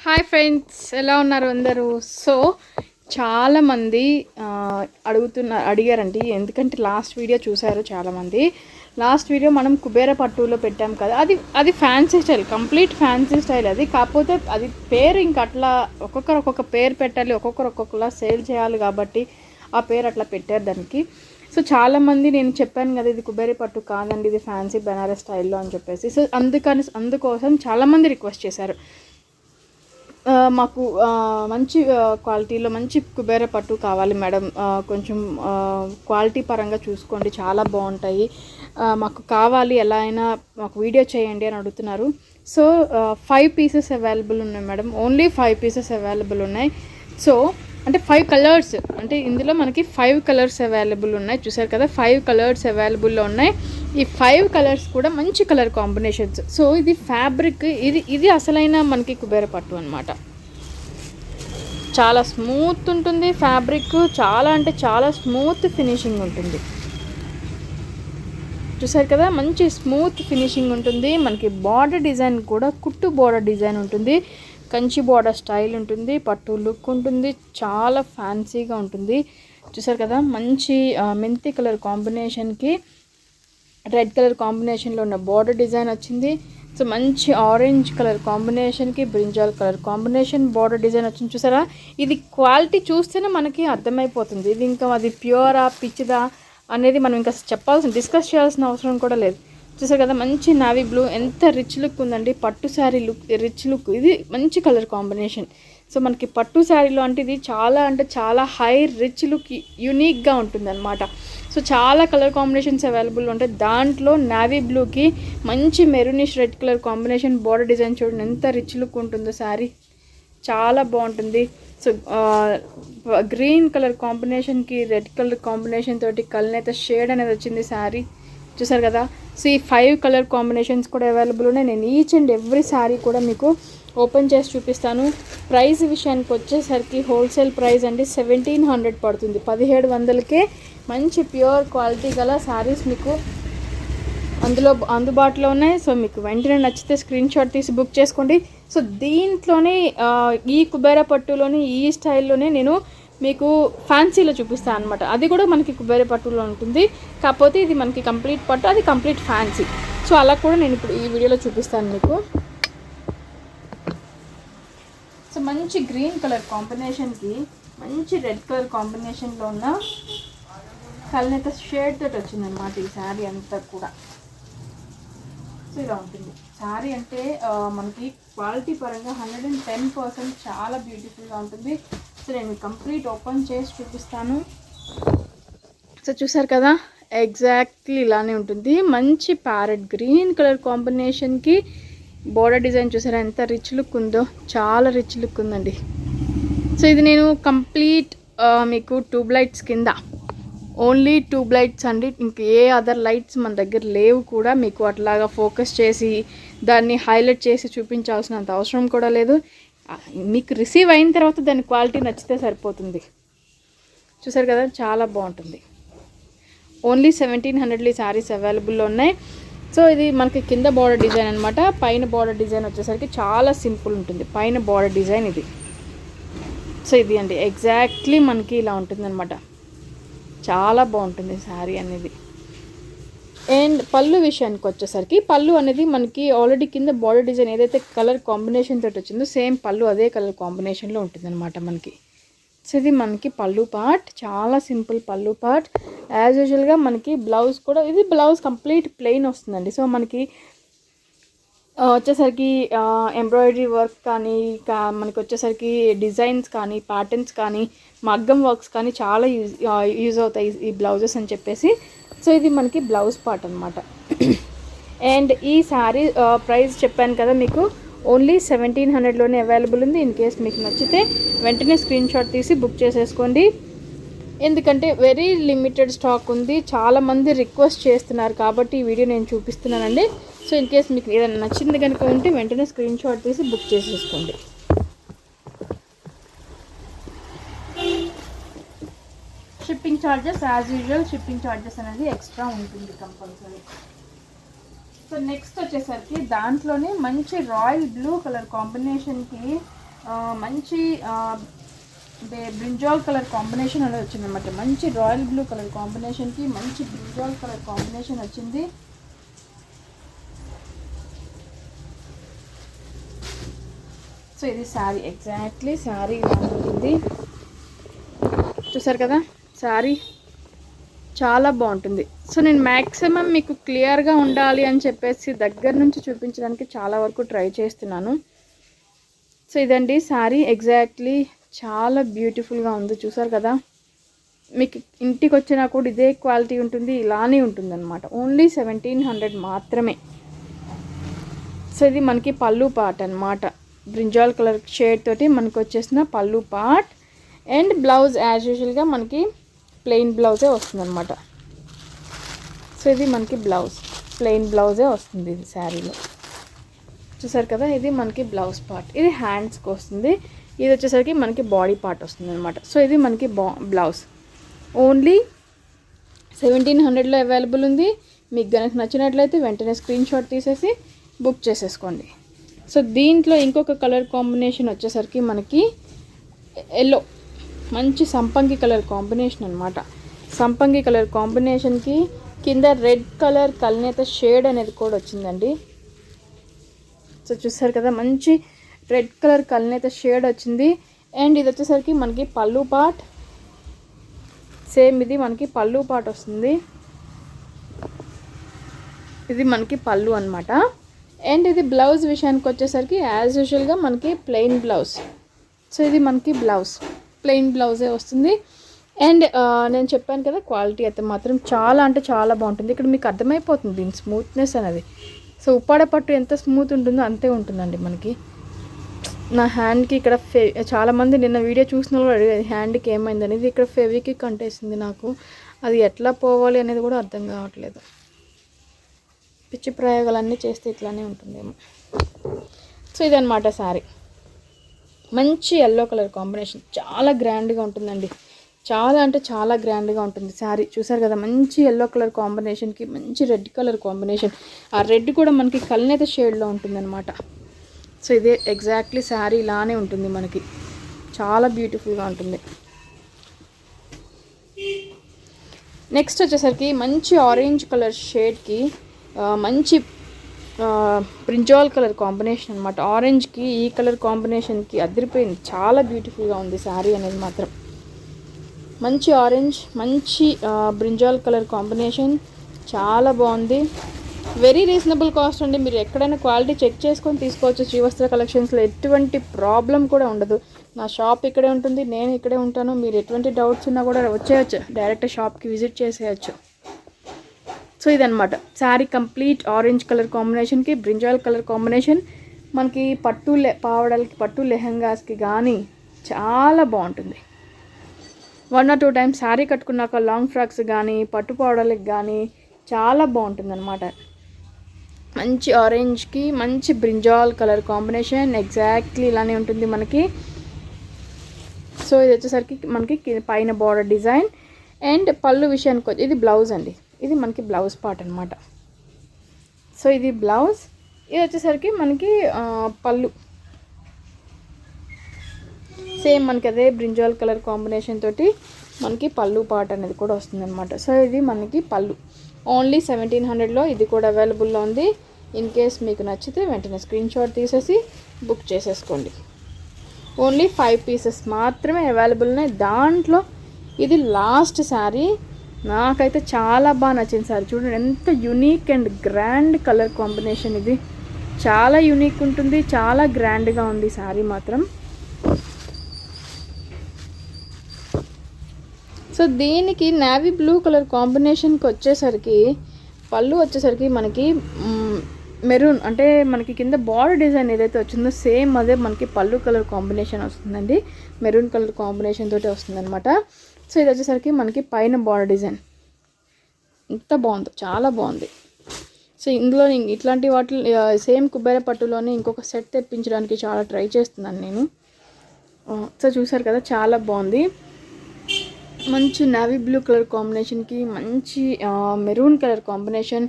Hi friends, ఎలా ఉన్నారు అందరూ? సో చాలామంది అడిగారండి. ఎందుకంటే లాస్ట్ వీడియో చూశారు చాలామంది. లాస్ట్ వీడియో మనం కుబేర పట్టులో పెట్టాం కదా, అది fancy style, complete fancy style. అది కాకపోతే అది పేరు ఇంక అట్లా ఒక్కొక్కరు ఒక్కొక్క పేరు పెట్టాలి, ఒక్కొక్కరు ఒక్కొక్కలా సేల్ చేయాలి కాబట్టి ఆ పేరు అట్లా పెట్టారు దానికి. సో చాలామంది నేను చెప్పాను కదా, ఇది కుబేర పట్టు కాదండి, ఇది ఫ్యాన్సీ బెనారస్ స్టైల్లో అని చెప్పేసి. సో అందుకోసం చాలామంది రిక్వెస్ట్ చేశారు, మాకు మంచి క్వాలిటీలో మంచి కుబేర పట్టు కావాలి మేడం, కొంచెం క్వాలిటీ పరంగా చూసుకోండి, చాలా బాగుంటాయి, మాకు కావాలి, ఎలా అయినా మాకు వీడియో చేయండి అని అడుగుతున్నారు. సో 5 పీసెస్ అవైలబుల్ ఉన్నాయి మేడం, ఓన్లీ 5 పీసెస్ అవైలబుల్ ఉన్నాయి. సో అంటే 5 కలర్స్, అంటే ఇందులో మనకి 5 కలర్స్ అవైలబుల్ ఉన్నాయి. చూసారు కదా, 5 కలర్స్ అవైలబుల్లో ఉన్నాయి. ఈ 5 కలర్స్ కూడా మంచి కలర్ కాంబినేషన్స్. సో ఇది ఫ్యాబ్రిక్, ఇది అసలైన మనకి కుబేర పట్టు అనమాట. చాలా స్మూత్ ఉంటుంది ఫ్యాబ్రిక్, చాలా అంటే చాలా స్మూత్ ఫినిషింగ్ ఉంటుంది. చూసారు కదా, మంచి స్మూత్ ఫినిషింగ్ ఉంటుంది. మనకి బార్డర్ డిజైన్ కూడా కుట్టు బార్డర్ డిజైన్ ఉంటుంది, కంచి బార్డర్ స్టైల్ ఉంటుంది, పట్టు లుక్ ఉంటుంది, చాలా ఫ్యాన్సీగా ఉంటుంది. చూసారు కదా, మంచి మెంతి కలర్ కాంబినేషన్కి రెడ్ కలర్ కాంబినేషన్లో ఉన్న బార్డర్ డిజైన్ వచ్చింది. సో మంచి ఆరెంజ్ కలర్ కాంబినేషన్కి brinjal colour combination border design వచ్చింది. చూసారా, ఇది క్వాలిటీ చూస్తేనే మనకి అర్థమైపోతుంది. ఇది ఇంకా అది ప్యూరా పిచ్చిదా అనేది మనం ఇంకా డిస్కస్ చేయాల్సిన అవసరం కూడా లేదు. చూసారు కదా, మంచి నావీ బ్లూ, ఎంత రిచ్ లుక్ ఉందండి, పట్టు శారీ లుక్, రిచ్ లుక్. ఇది మంచి కలర్ కాంబినేషన్. సో మనకి పట్టు శారీలో అంటే ఇది అంటే చాలా హై రిచ్ లుక్, యూనిక్గా ఉంటుంది అనమాట. సో చాలా కలర్ కాంబినేషన్స్ అవైలబుల్ ఉంటాయి. దాంట్లో నావీ బ్లూకి మంచి maroonish red colour combination border design చూడండి, ఎంత రిచ్ లుక్ ఉంటుందో శారీ, చాలా బాగుంటుంది. సో గ్రీన్ కలర్ కాంబినేషన్కి రెడ్ కలర్ కాంబినేషన్ తోటి కలనేత షేడ్ అనేది వచ్చింది శారీ. చూసారు కదా, సో ఈ 5 కలర్ కాంబినేషన్స్ కూడా అవైలబుల్ ఉన్నాయి. నేను ఈచ్ అండ్ ఎవ్రీ శారీ కూడా మీకు ఓపెన్ చేసి చూపిస్తాను. ప్రైస్ విషయానికి వచ్చేసరికి హోల్సేల్ ప్రైస్ అండి 1700 పడుతుంది. 1700కే మంచి ప్యూర్ క్వాలిటీ గల శారీస్ మీకు అందుబాటులో ఉన్నాయి. సో మీకు వెంటనే నచ్చితే స్క్రీన్ షాట్ తీసి బుక్ చేసుకోండి. సో దీంట్లోనే ఈ కుబేర పట్టులోని ఈ స్టైల్లోనే నేను మీకు ఫ్యాన్సీలో చూపిస్తాను అనమాట. అది కూడా మనకి కుబేర పట్టులో ఉంటుంది, కాకపోతే ఇది మనకి కంప్లీట్ పట్టు, అది కంప్లీట్ ఫ్యాన్సీ. సో అలా కూడా నేను ఇప్పుడు ఈ వీడియోలో చూపిస్తాను మీకు. సో మంచి గ్రీన్ కలర్ కాంబినేషన్కి మంచి రెడ్ కలర్ కాంబినేషన్లో ఉన్న కలనేత షేడ్ తోటి వచ్చిందనమాట ఈ శారీ అంతా కూడా. సో ఇలా ఉంటుంది శారీ. అంటే మనకి క్వాలిటీ పరంగా 110% చాలా బ్యూటిఫుల్గా ఉంటుంది. సో నేను కంప్లీట్ ఓపెన్ చేసి చూపిస్తాను. సో చూసారు కదా, ఎగ్జాక్ట్లీ ఇలానే ఉంటుంది. మంచి ప్యారెట్ గ్రీన్ కలర్ కాంబినేషన్కి బోర్డర్ డిజైన్ చూసారా, ఎంత రిచ్ లుక్ ఉందో, చాలా రిచ్ లుక్ ఉందండి. సో ఇది నేను కంప్లీట్ మీకు ట్యూబ్ లైట్స్ కింద, ఓన్లీ ట్యూబ్ లైట్స్ అండి, ఇంక ఏ అదర్ లైట్స్ మన దగ్గర లేవు కూడా. మీకు అట్లాగా ఫోకస్ చేసి దాన్ని హైలైట్ చేసి చూపించాల్సినంత అవసరం కూడా లేదు. మీకు రిసీవ్ అయిన తర్వాత దాని క్వాలిటీ నచ్చితే సరిపోతుంది. చూసారు కదా, చాలా బాగుంటుంది. ఓన్లీ 1700 శారీస్ అవైలబుల్లో ఉన్నాయి. సో ఇది మనకి కింద బార్డర్ డిజైన్ అనమాట. పైన బార్డర్ డిజైన్ వచ్చేసరికి చాలా సింపుల్ ఉంటుంది, పైన బార్డర్ డిజైన్ ఇది. సో ఇది అండి ఎగ్జాక్ట్లీ మనకి ఇలా ఉంటుందన్నమాట, చాలా బాగుంటుంది శారీ అనేది. అండ్ పళ్ళు విషయానికి వచ్చేసరికి, పళ్ళు అనేది మనకి ఆల్రెడీ కింద బార్డర్ డిజైన్ ఏదైతే కలర్ కాంబినేషన్ తోటి వచ్చిందో సేమ్ పళ్ళు అదే కలర్ కాంబినేషన్లో ఉంటుంది అనమాట మనకి. సో ఇది మనకి పళ్ళు పార్ట్, చాలా సింపుల్ పళ్ళు పార్ట్. యాజ్ యూజువల్గా మనకి బ్లౌజ్ కూడా, ఇది బ్లౌజ్ కంప్లీట్ ప్లెయిన్ వస్తుందండి. సో మనకి వచ్చేసరికి ఎంబ్రాయిడరీ వర్క్ కానీ, మనకి వచ్చేసరికి డిజైన్స్ కానీ, ప్యాటర్న్స్ కానీ, మగ్గం వర్క్స్ కానీ చాలా యూజ్ అవుతాయి ఈ బ్లౌజెస్ అని చెప్పేసి. సో ఇది మనకి బ్లౌజ్ పార్ట్ అనమాట. అండ్ ఈ శారీ ప్రైస్ చెప్పాను కదా మీకు, ఓన్లీ 1700లోనే అవైలబుల్ ఉంది. ఇన్ కేస్ మీకు నచ్చితే వెంటనే స్క్రీన్ షాట్ తీసి బుక్ చేసేసుకోండి, ఎందుకంటే వెరీ లిమిటెడ్ స్టాక్ ఉంది. చాలామంది రిక్వెస్ట్ చేస్తున్నారు కాబట్టి ఈ వీడియో నేను చూపిస్తున్నానండి. సో ఇన్ కేస్ మీకు ఏదైనా నచ్చింది కనుక ఉంటే వెంటనే స్క్రీన్ షాట్ తీసి బుక్ చేసేసుకోండి. Shipping charges as usual, shipping charges అనేది ఎక్స్ట్రా ఉంటుంది కంపల్సరీ. సో నెక్స్ట్ వచ్చేసరికి దాంట్లోనే మంచి రాయల్ బ్లూ కలర్ కాంబినేషన్కి మంచి బ్రింజాల్ కలర్ కాంబినేషన్ అనేది వచ్చిందన్నమాట. మంచి రాయల్ బ్లూ కలర్ కాంబినేషన్కి మంచి బ్రింజాల్ కలర్ కాంబినేషన్ వచ్చింది. సో ఇది శారీ, ఎగ్జాక్ట్లీ శారీ ఇలా ఉంటుంది. చూసారు కదా శారీ చాలా బాగుంటుంది. సో నేను మ్యాక్సిమం మీకు క్లియర్గా ఉండాలి అని చెప్పేసి దగ్గర నుంచి చూపించడానికి చాలా వరకు ట్రై చేస్తున్నాను. సో ఇదండి శారీ, ఎగ్జాక్ట్లీ చాలా బ్యూటిఫుల్గా ఉంది. చూసారు కదా, మీకు ఇంటికి వచ్చినా కూడా ఇదే క్వాలిటీ ఉంటుంది, ఇలానే ఉంటుంది అనమాట. ఓన్లీ 1700 మాత్రమే. సో ఇది మనకి పళ్ళు పార్ట్ అనమాట. బ్రింజాల్ కలర్ షేడ్ తోటి మనకు వచ్చేసిన పళ్ళు పార్ట్. అండ్ బ్లౌజ్ యాజ్ యూజువల్గా మనకి ప్లెయిన్ బ్లౌజే వస్తుంది అనమాట. సో ఇది మనకి బ్లౌజ్, ప్లెయిన్ బ్లౌజే వస్తుంది ఇది శారీలో. చూసారు కదా, ఇది మనకి బ్లౌజ్ పార్ట్. ఇది హ్యాండ్స్కి వస్తుంది. ఇది వచ్చేసరికి మనకి బాడీ పార్ట్ వస్తుంది అనమాట. సో ఇది మనకి బ్లౌజ్. ఓన్లీ 1700లో అవైలబుల్ ఉంది. మీకు కనుక నచ్చినట్లయితే వెంటనే స్క్రీన్ షాట్ తీసేసి బుక్ చేసేసుకోండి. సో దీంట్లో ఇంకొక కలర్ కాంబినేషన్ వచ్చేసరికి మనకి ఎల్లో, మంచి సంపంగి కలర్ కాంబినేషన్ అనమాట. సంపంగి కలర్ కాంబినేషన్కి కింద రెడ్ కలర్ కల్నేత షేడ్ అనేది కూడా వచ్చిందండి. సో చూసారు కదా, మంచి రెడ్ కలర్ కల్నేత షేడ్ వచ్చింది. అండ్ ఇది వచ్చేసరికి మనకి పళ్ళు పార్ట్. సేమ్ ఇది మనకి పళ్ళు పార్ట్ వస్తుంది. ఇది మనకి పళ్ళు అనమాట. అండ్ ఇది బ్లౌజ్ విషయానికి వచ్చేసరికి యాజ్ యూజువల్గా మనకి ప్లెయిన్ బ్లౌజ్. సో ఇది మనకి బ్లౌజ్, ప్లెయిన్ బ్లౌజే వస్తుంది. అండ్ నేను చెప్పాను కదా, క్వాలిటీ అయితే మాత్రం చాలా అంటే చాలా బాగుంటుంది. ఇక్కడ మీకు అర్థమైపోతుంది దీని స్మూత్నెస్ అనేది. సో ఉప్పాడ పట్టు ఎంత స్మూత్ ఉంటుందో అంతే ఉంటుందండి మనకి. నా హ్యాండ్కి ఇక్కడ చాలామంది నిన్న వీడియో చూసిన వాళ్ళు అడిగేది హ్యాండ్కి ఏమైంది అనేది. ఇక్కడ ఫెవిక్విక్ అంటేసింది నాకు. అది ఎట్లా పోవాలి అనేది కూడా అర్థం కావట్లేదు. పిచ్చి ప్రయోగాలన్నీ చేస్తే ఇట్లానే ఉంటుందేమో. సో ఇదన్నమాట శారీ. మంచి ఎల్లో కలర్ కాంబినేషన్, చాలా గ్రాండ్గా ఉంటుందండి. చాలా అంటే చాలా గ్రాండ్గా ఉంటుంది శారీ. చూసారు కదా, మంచి ఎల్లో కలర్ కాంబినేషన్కి మంచి రెడ్ కలర్ కాంబినేషన్. ఆ రెడ్ కూడా మనకి కల్నేత షేడ్లో ఉంటుందన్నమాట. సో ఇదే ఎగ్జాక్ట్లీ శారీ ఇలానే ఉంటుంది మనకి. చాలా బ్యూటిఫుల్గా ఉంటుంది. నెక్స్ట్ వచ్చేసరికి మంచి ఆరెంజ్ కలర్ షేడ్కి మంచి బ్రింజాల్ కలర్ కాంబినేషన్ అనమాట. ఆరెంజ్కి ఈ కలర్ కాంబినేషన్కి అదిరిపోయింది. చాలా బ్యూటిఫుల్గా ఉంది శారీ అనేది మాత్రం. మంచి ఆరెంజ్, మంచి బ్రింజాల్ కలర్ కాంబినేషన్, చాలా బాగుంది. వెరీ రీజనబుల్ కాస్ట్ అండి. మీరు ఎక్కడైనా క్వాలిటీ చెక్ చేసుకొని తీసుకోవచ్చు. శ్రీవస్త్ర కలెక్షన్స్లో ఎటువంటి ప్రాబ్లం కూడా ఉండదు. నా షాప్ ఇక్కడే ఉంటుంది, నేను ఇక్కడే ఉంటాను. మీరు ఎటువంటి డౌట్స్ ఉన్నా కూడా వచ్చేయచ్చు, డైరెక్ట్ షాప్కి విజిట్ చేసేయచ్చు. సో ఇదనమాట శారీ కంప్లీట్ ఆరెంజ్ కలర్ కాంబినేషన్కి బ్రింజాల్ కలర్ కాంబినేషన్. మనకి పట్టు పావడలకి, పట్టు లెహంగాస్కి కానీ చాలా బాగుంటుంది. 1 or 2 టైమ్స్ శారీ కట్టుకున్నాక లాంగ్ ఫ్రాక్స్ కానీ పట్టు పావడలకి కానీ చాలా బాగుంటుంది అనమాట. మంచి ఆరెంజ్కి మంచి బ్రింజాల్ కలర్ కాంబినేషన్ ఎగ్జాక్ట్లీ ఇలానే ఉంటుంది మనకి. సో ఇది వచ్చేసరికి మనకి పైన బార్డర్ డిజైన్. అండ్ పళ్ళు విషయానికి వచ్చి ఇది బ్లౌజ్ అండి. ఇది మనకి బ్లౌజ్ పార్ట్ అనమాట. సో ఇది బ్లౌజ్. ఇది వచ్చేసరికి మనకి పళ్ళు. సేమ్ మనకి అదే బ్రింజాల్ కలర్ కాంబినేషన్ తోటి మనకి పళ్ళు పార్ట్ అనేది కూడా వస్తుందన్నమాట. సో ఇది మనకి పళ్ళు. ఓన్లీ 1700లో ఇది కూడా అవైలబుల్లో ఉంది. ఇన్ కేస్ మీకు నచ్చితే వెంటనే స్క్రీన్ షాట్ తీసేసి బుక్ చేసేసుకోండి. ఓన్లీ 5 పీసెస్ మాత్రమే అవైలబుల్ ఉన్నాయి. దాంట్లో ఇది లాస్ట్ శారీ. నాకైతే చాలా బాగా నచ్చింది శారీ. చూడండి ఎంత unique and grand colour combination. ఇది చాలా యూనిక్ ఉంటుంది, చాలా గ్రాండ్గా ఉంది శారీ మాత్రం. సో దీనికి నేవీ బ్లూ కలర్ కాంబినేషన్కి వచ్చేసరికి పళ్ళు వచ్చేసరికి మనకి మెరూన్, అంటే మనకి కింద బార్డర్ డిజైన్ ఏదైతే వచ్చిందో సేమ్ అదే మనకి పళ్ళు కలర్ కాంబినేషన్ వస్తుందండి. మెరూన్ కలర్ కాంబినేషన్ తోటి వస్తుందన్నమాట. సో ఇది వచ్చేసరికి మనకి పైన బార్డర్ డిజైన్ ఎంత బాగుందో, చాలా బాగుంది. సో ఇందులో ఇట్లాంటి వాటి సేమ్ కుబ్బెర పట్టులోనే ఇంకొక సెట్ తెప్పించడానికి చాలా ట్రై చేస్తున్నాను నేను. సో చూసారు కదా, చాలా బాగుంది. మంచి నేవీ బ్లూ కలర్ కాంబినేషన్కి మంచి maroon colour combination.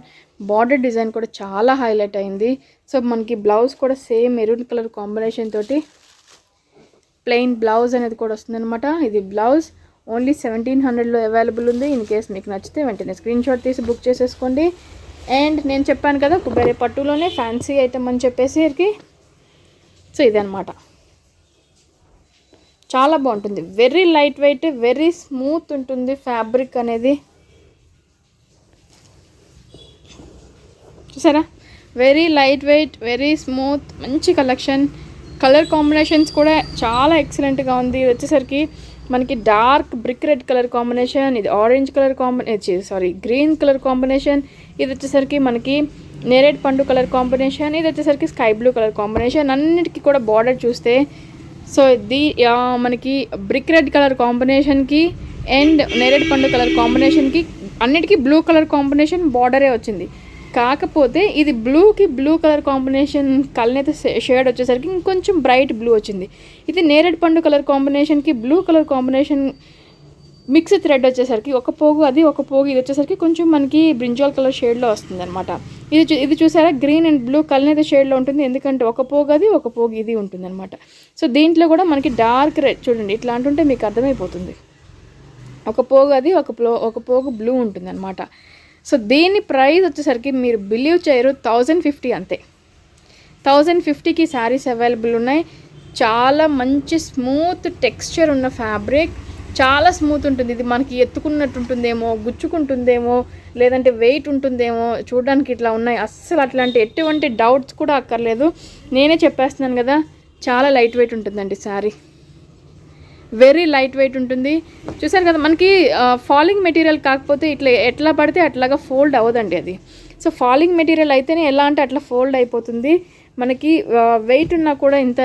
Border design కూడా చాలా హైలైట్ అయింది. సో మనకి బ్లౌజ్ కూడా సేమ్ మెరూన్ కలర్ కాంబినేషన్ తోటి ప్లెయిన్ బ్లౌజ్ అనేది కూడా వస్తుందన్నమాట. ఇది బ్లౌజ్ ఓన్లీ 1700లో అవైలబుల్ ఉంది. ఇన్ కేస్ మీకు నచ్చితే వెంటనే స్క్రీన్ షాట్ తీసి బుక్ చేసేసుకోండి. అండ్ నేను చెప్పాను కదా కుబేరే పట్టులోనే ఫ్యాన్సీ ఐటమ్ అని చెప్పేసరికి సో ఇదనమాట. చాలా బాగుంటుంది. Very light weight, very smooth ఉంటుంది ఫ్యాబ్రిక్ అనేది. చూసారా, very light weight, very smooth, మంచి కలెక్షన్. కలర్ కాంబినేషన్స్ కూడా చాలా ఎక్సలెంట్గా ఉంది. ఇది వచ్చేసరికి మనకి dark brick red colour combination, ఇది orange colour green colour combination, ఇది వచ్చేసరికి మనకి నేరేడ్ పండు కలర్ కాంబినేషన్, ఇది వచ్చేసరికి స్కై బ్లూ కలర్ కాంబినేషన్. అన్నిటికీ కూడా బార్డర్ చూస్తే సో ఇది మనకి బ్రిక్ రెడ్ కలర్ కాంబినేషన్కి అండ్ నేరేడ్ పండు కలర్ కాంబినేషన్కి అన్నిటికీ బ్లూ కలర్ కాంబినేషన్ బార్డరే వచ్చింది. కాకపోతే ఇది బ్లూకి బ్లూ కలర్ కాంబినేషన్ కలనేత షేడ్ వచ్చేసరికి ఇంకొంచెం బ్రైట్ బ్లూ వచ్చింది. ఇది నేరేడ్ పండు కలర్ కాంబినేషన్కి blue colour combination mix thread వచ్చేసరికి ఒక పోగు అది, ఒక పోగు ఇది వచ్చేసరికి కొంచెం మనకి బ్రింజాల్ కలర్ షేడ్లో వస్తుంది అనమాట. ఇది చూసారా, గ్రీన్ అండ్ బ్లూ కలనేత షేడ్లో ఉంటుంది. ఎందుకంటే ఒక పోగు అది, ఒక పోగు ఇది ఉంటుంది అనమాట. సో దీంట్లో కూడా మనకి డార్క్ రెడ్ చూడండి, ఇట్లా అంటుంటే మీకు అర్థమైపోతుంది. ఒక పోగు అది, ఒక పోగు బ్లూ ఉంటుంది అనమాట. సో దీని ప్రైస్ వచ్చేసరికి మీరు బిలీవ్ చేయరు, 1050 అంతే. 1050కి శారీస్ అవైలబుల్ ఉన్నాయి. చాలా మంచి స్మూత్ టెక్స్చర్ ఉన్న ఫ్యాబ్రిక్, చాలా స్మూత్ ఉంటుంది. ఇది మనకి ఎత్తుకున్నట్టు ఉంటుందేమో, గుచ్చుకుంటుందేమో, లేదంటే వెయిట్ ఉంటుందేమో, చూడడానికి ఇట్లా ఉన్నాయి. అస్సలు అట్లాంటి ఎటువంటి డౌట్స్ కూడా అక్కర్లేదు. నేనే చెప్పేస్తున్నాను కదా, చాలా లైట్ వెయిట్ ఉంటుందండి శారీ. వెరీ లైట్ వెయిట్ ఉంటుంది. చూసారు కదా, మనకి ఫాలింగ్ మెటీరియల్ కాకపోతే ఇట్లా ఎట్లా పడితే అట్లాగా ఫోల్డ్ అవ్వదండి అది. సో ఫాలింగ్ మెటీరియల్ అయితేనే ఎలా అంటే అట్లా ఫోల్డ్ అయిపోతుంది. మనకి వెయిట్ ఉన్నా కూడా ఇంత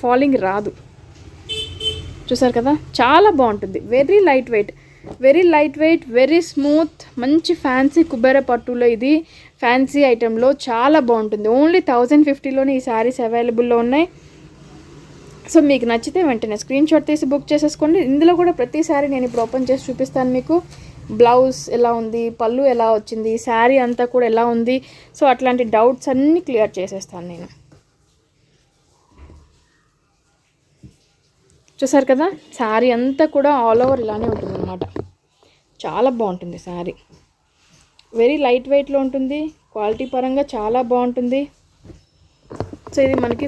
ఫాలింగ్ రాదు. చూసారు కదా, చాలా బాగుంటుంది. Very light weight, very light weight, very smooth, మంచి ఫ్యాన్సీ కుబేర పట్టులో ఇది ఫ్యాన్సీ ఐటెంలో చాలా బాగుంటుంది. ఓన్లీ 1050లోనే ఈ శారీస్ అవైలబుల్లో ఉన్నాయి. సో మీకు నచ్చితే వెంటనే స్క్రీన్ షాట్ తీసి బుక్ చేసేసుకోండి. ఇందులో కూడా ప్రతిసారి నేను ఇప్పుడు ఓపెన్ చేసి చూపిస్తాను మీకు. బ్లౌజ్ ఎలా ఉంది, పళ్ళు ఎలా వచ్చింది, శారీ అంతా కూడా ఎలా ఉంది, సో అట్లాంటి డౌట్స్ అన్నీ క్లియర్ చేసేస్తాను నేను. చూసారు కదా, శారీ అంతా కూడా ఆల్ ఓవర్ ఇలానే ఉంటుంది అనమాట. చాలా బాగుంటుంది శారీ. వెరీ లైట్ వెయిట్లో ఉంటుంది. క్వాలిటీ పరంగా చాలా బాగుంటుంది. సో ఇది మనకి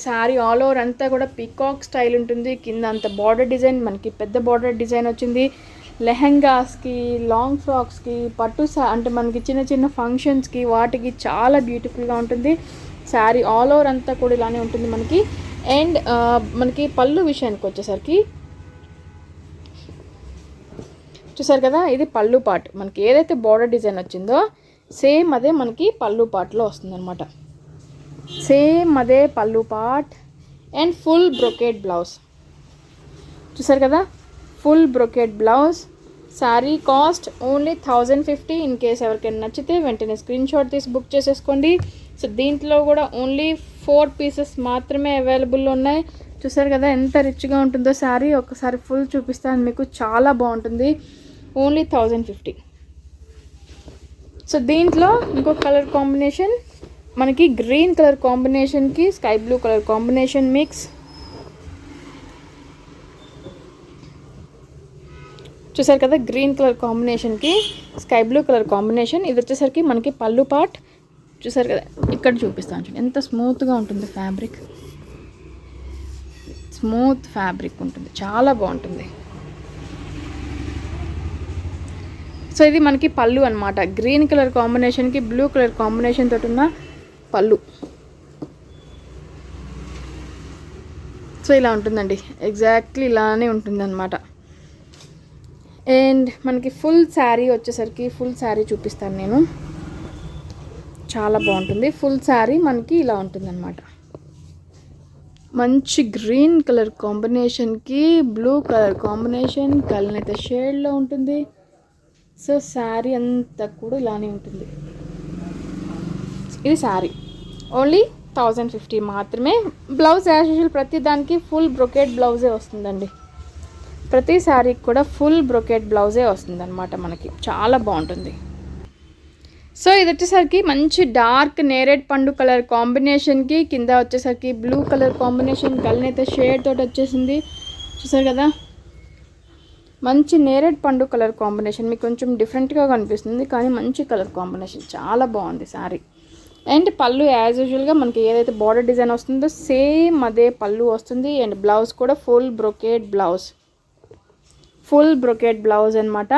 శారీ ఆల్ ఓవర్ అంతా కూడా పీకాక్ స్టైల్ ఉంటుంది. కింద అంత బార్డర్ డిజైన్, మనకి పెద్ద బార్డర్ డిజైన్ వచ్చింది. లెహెంగాస్కి, లాంగ్ ఫ్రాక్స్కి, అంటే మనకి చిన్న చిన్న ఫంక్షన్స్కి వాటికి చాలా బ్యూటిఫుల్గా ఉంటుంది. శారీ ఆల్ ఓవర్ అంతా కూడా ఇలానే ఉంటుంది మనకి. అండ్ మనకి పళ్ళు విషయానికి వచ్చేసరికి చూసారు కదా, ఇది పళ్ళు పార్ట్. మనకి ఏదైతే బార్డర్ డిజైన్ వచ్చిందో సేమ్ అదే మనకి పళ్ళు పార్ట్లో వస్తుందన్నమాట. సేమ్ అదే పళ్ళు part and full brocade blouse. చూసారు కదా, full brocade blouse. Sari cost only 1050. In case ఎవరికైనా నచ్చితే వెంటనే స్క్రీన్ షాట్ తీసి బుక్ చేసేసుకోండి. సో దీంట్లో కూడా ఓన్లీ 4 పీసెస్ మాత్రమే అవైలబుల్లో ఉన్నాయి. చూసారు కదా ఎంత రిచ్గా ఉంటుందో శారీ. ఒకసారి ఫుల్ చూపిస్తాను మీకు, చాలా బాగుంటుంది. ఓన్లీ 1050. సో దీంట్లో ఇంకొక కలర్ కాంబినేషన్ మనకి గ్రీన్ కలర్ కాంబినేషన్కి sky blue colour combination mix. చూసారు కదా, గ్రీన్ కలర్ కాంబినేషన్కి స్కై బ్లూ కలర్ కాంబినేషన్. ఇది వచ్చేసరికి మనకి పళ్ళు పార్ట్. చూసారు కదా, ఇక్కడ చూపిస్తాను చూడండి ఎంత స్మూత్గా ఉంటుంది ఫ్యాబ్రిక్. స్మూత్ ఫ్యాబ్రిక్ ఉంటుంది, చాలా బాగుంటుంది. సో ఇది మనకి పళ్ళు అనమాట. గ్రీన్ కలర్ కాంబినేషన్కి బ్లూ కలర్ కాంబినేషన్ తోటి ఉన్న పళ్ళు. సో ఇలా ఉంటుందండి, ఎగ్జాక్ట్లీ ఇలానే ఉంటుంది అనమాట. అండ్ మనకి ఫుల్ శారీ వచ్చేసరికి ఫుల్ శారీ చూపిస్తాను నేను. చాలా బాగుంటుంది. ఫుల్ శారీ మనకి ఇలా ఉంటుందన్నమాట. మంచి గ్రీన్ కలర్ కాంబినేషన్కి బ్లూ కలర్ కాంబినేషన్ కలనైతే షేడ్లో ఉంటుంది. సో శారీ అంతా కూడా ఇలానే ఉంటుంది. ఇది శారీ ఓన్లీ 1050 మాత్రమే. బ్లౌజ్ యాజ్ యూజువల్ ప్రతి దానికి ఫుల్ బ్రొకెట్ బ్లౌజే వస్తుందండి. ప్రతి శారీకి కూడా ఫుల్ బ్రొకెట్ బ్లౌజే వస్తుంది అనమాట మనకి. చాలా బాగుంటుంది. సో ఇది వచ్చేసరికి మంచి డార్క్ నేరేడ్ పండు కలర్ కాంబినేషన్కి కింద వచ్చేసరికి బ్లూ కలర్ కాంబినేషన్ కలనైతే షేడ్ తోటి వచ్చేసింది. చూసారు కదా, మంచి నేరేడ్ పండు కలర్ కాంబినేషన్. మీకు కొంచెం డిఫరెంట్గా కనిపిస్తుంది కానీ మంచి కలర్ కాంబినేషన్, చాలా బాగుంది శారీ. అండ్ పళ్ళు యాజ్ యూజువల్గా మనకి ఏదైతే బార్డర్ డిజైన్ వస్తుందో సేమ్ అదే పళ్ళు వస్తుంది. అండ్ బ్లౌజ్ కూడా ఫుల్ బ్రొకేట్ బ్లౌజ్ అనమాట.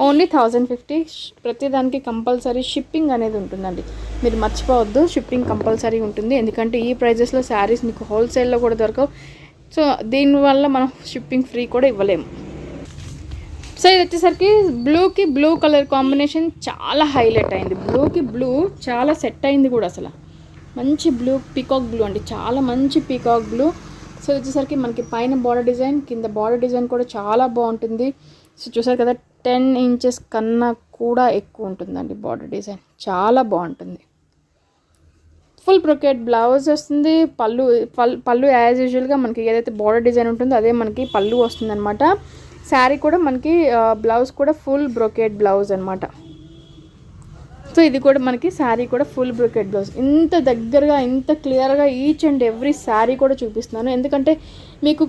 ఓన్లీ 1050. ప్రతిదానికి కంపల్సరీ షిప్పింగ్ అనేది ఉంటుందండి, మీరు మర్చిపోవద్దు. షిప్పింగ్ కంపల్సరీ ఉంటుంది, ఎందుకంటే ఈ ప్రైజెస్లో శారీస్ మీకు హోల్సేల్లో కూడా దొరకవు. సో దీనివల్ల మనం షిప్పింగ్ ఫ్రీ కూడా ఇవ్వలేము. సో ఇది వచ్చేసరికి బ్లూకి బ్లూ కలర్ కాంబినేషన్ చాలా హైలైట్ అయింది. బ్లూకి బ్లూ చాలా సెట్ అయింది కూడా. అసలు మంచి బ్లూ, పీకాక్ బ్లూ అండి, చాలా మంచి పీకాక్ బ్లూ. సో ఇది వచ్చేసరికి మనకి పైన బార్డర్ డిజైన్, కింద బార్డర్ డిజైన్ కూడా చాలా బాగుంటుంది. సో చూసారు కదా, 10 ఇంచెస్ కన్నా కూడా ఎక్కువ ఉంటుందండి బార్డర్ డిజైన్, చాలా బాగుంటుంది. ఫుల్ బ్రొకెట్ బ్లౌజ్ వస్తుంది. పళ్ళు యాజ్ యూజువల్గా మనకి ఏదైతే బార్డర్ డిజైన్ ఉంటుందో అదే మనకి పళ్ళు వస్తుంది అనమాట. శారీ కూడా మనకి బ్లౌజ్ కూడా ఫుల్ బ్రొకెట్ బ్లౌజ్ అనమాట. సో ఇది కూడా మనకి శారీ కూడా ఫుల్ బ్రొకెట్ బ్లౌజ్. ఇంత దగ్గరగా ఇంత క్లియర్గా ఈచ్ అండ్ ఎవ్రీ శారీ కూడా చూపిస్తున్నాను, ఎందుకంటే మీకు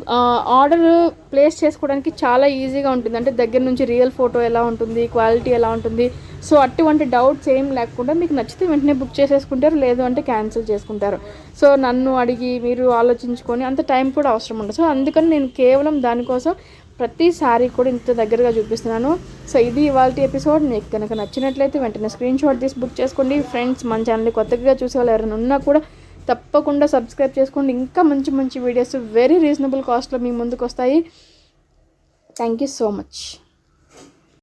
ఆర్డర్ ప్లేస్ చేసుకోవడానికి చాలా ఈజీగా ఉంటుంది. అంటే దగ్గర నుంచి రియల్ ఫోటో ఎలా ఉంటుంది, క్వాలిటీ ఎలా ఉంటుంది, సో అటువంటి డౌట్స్ ఏం లేకుండా మీకు నచ్చితే వెంటనే బుక్ చేసేసుకుంటారు, లేదు అంటే క్యాన్సిల్ చేసుకుంటారు. సో నన్ను అడిగి మీరు ఆలోచించుకొని అంత టైం కూడా అవసరం ఉండదు. సో అందుకని నేను కేవలం దానికోసం ప్రతి శారీ కూడా ఇంత దగ్గరగా చూపిస్తున్నాను. సో ఇది ఇవాళ ఎపిసోడ్. మీకు కనుక నచ్చినట్లయితే వెంటనే స్క్రీన్ షాట్ తీసి బుక్ చేసుకోండి. ఫ్రెండ్స్, మన ఛానల్ని కొత్తగా చూసే వాళ్ళు ఎవరైనా ఉన్నా కూడా తప్పకుండా సబ్స్క్రైబ్ చేసుకోండి. ఇంకా మంచి మంచి వీడియోస్ వెరీ రీజనబుల్ కాస్ట్లో మీ ముందుకు వస్తాయి. Thank you so much.